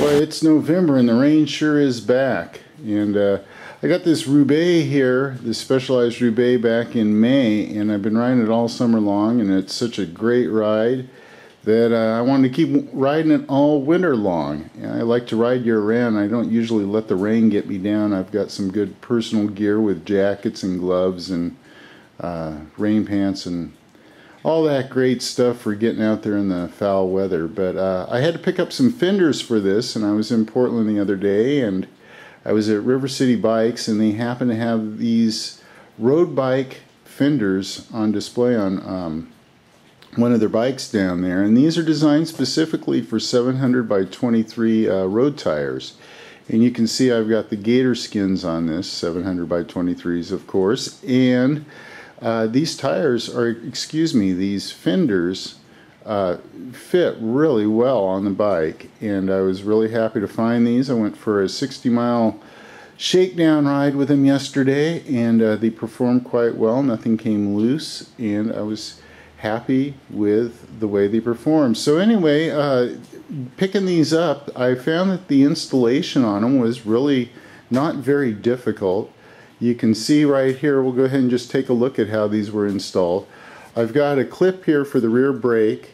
Boy, it's November and the rain sure is back. And I got this Roubaix here, this Specialized Roubaix back in May, and I've been riding it all summer long, and it's such a great ride that I wanted to keep riding it all winter long. And I like to ride year round. I don't usually let the rain get me down. I've got some good personal gear with jackets and gloves and rain pants and all that great stuff for getting out there in the foul weather. But I had to pick up some fenders for this, and I was in Portland the other day, and I was at River City Bikes, and they happen to have these road bike fenders on display on one of their bikes down there, and these are designed specifically for 700 by 23 road tires. And you can see I've got the gator skins on this, 700 by 23s of course, and these tires are, these fenders fit really well on the bike, and I was really happy to find these. I went for a 60-mile shakedown ride with them yesterday, and they performed quite well. Nothing came loose, and I was happy with the way they performed. So anyway, picking these up, I found that the installation on them was really not very difficult. You can see right here, we'll go ahead and just take a look at how these were installed. I've got a clip here for the rear brake,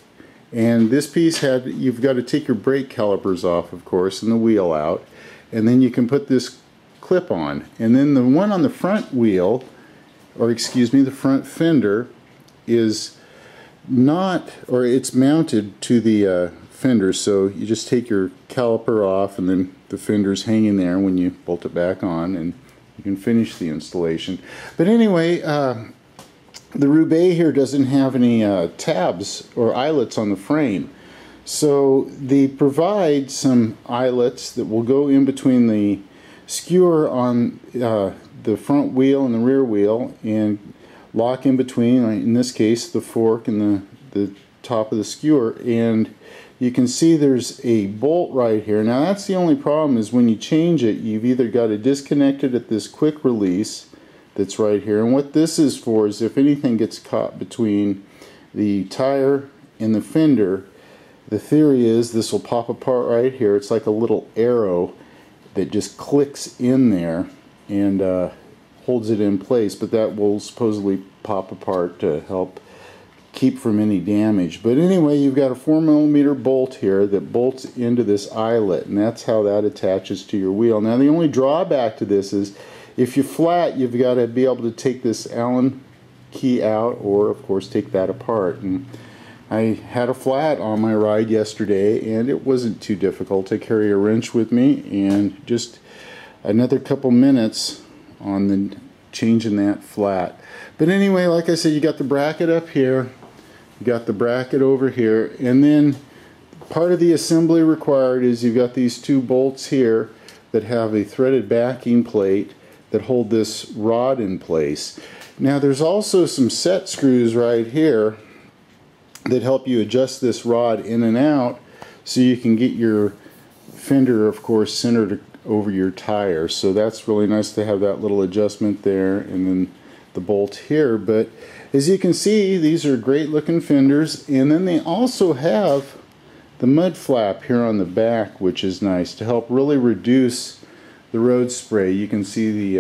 and this piece you've got to take your brake calipers off, of course, and the wheel out, and then you can put this clip on. And then the one on the front wheel, or the front fender, is not, or it's mounted to the fender, so you just take your caliper off, and then the fender's hanging there when you bolt it back on, and you can finish the installation. But anyway, the Roubaix here doesn't have any tabs or eyelets on the frame. So they provide some eyelets that will go in between the skewer on the front wheel and the rear wheel and lock in between, in this case, the fork and the top of the skewer. And you can see there's a bolt right here. Now that's the only problem, is when you change it, you've either got to disconnect it at this quick release that's right here, and what this is for is if anything gets caught between the tire and the fender, the theory is this will pop apart right here. It's like a little arrow that just clicks in there and holds it in place, but that will supposedly pop apart to help keep from any damage. But anyway, you've got a 4mm bolt here that bolts into this eyelet, and that's how that attaches to your wheel. Now the only drawback to this is if you're flat, you've got to be able to take this Allen key out, or of course take that apart. And I had a flat on my ride yesterday, and it wasn't too difficult to carry a wrench with me, and just another couple minutes on the changing that flat. But anyway, like I said, you got the bracket up here, you got the bracket over here, and then part of the assembly required is you've got these two bolts here that have a threaded backing plate that hold this rod in place. Now there's also some set screws right here that help you adjust this rod in and out so you can get your fender, of course, centered over your tire. So that's really nice to have that little adjustment there, and then the bolt here. But as you can see, these are great looking fenders, and then they also have the mud flap here on the back, which is nice to help really reduce the road spray. You can see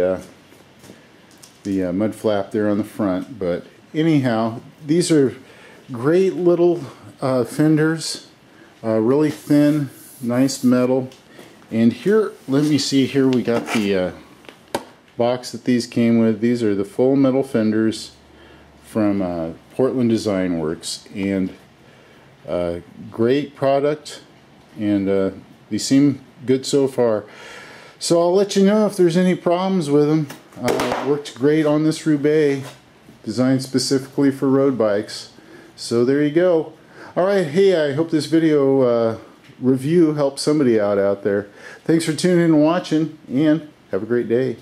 the mud flap there on the front. But anyhow, these are great little fenders, really thin, nice metal. And here, let me see, here we got the box that these came with. These are the full metal fenders from Portland Design Works, and great product, and they seem good so far. So I'll let you know if there's any problems with them. Worked great on this Roubaix, designed specifically for road bikes. So there you go. Alright, hey, I hope this video review helped somebody out there. Thanks for tuning in and watching, and have a great day.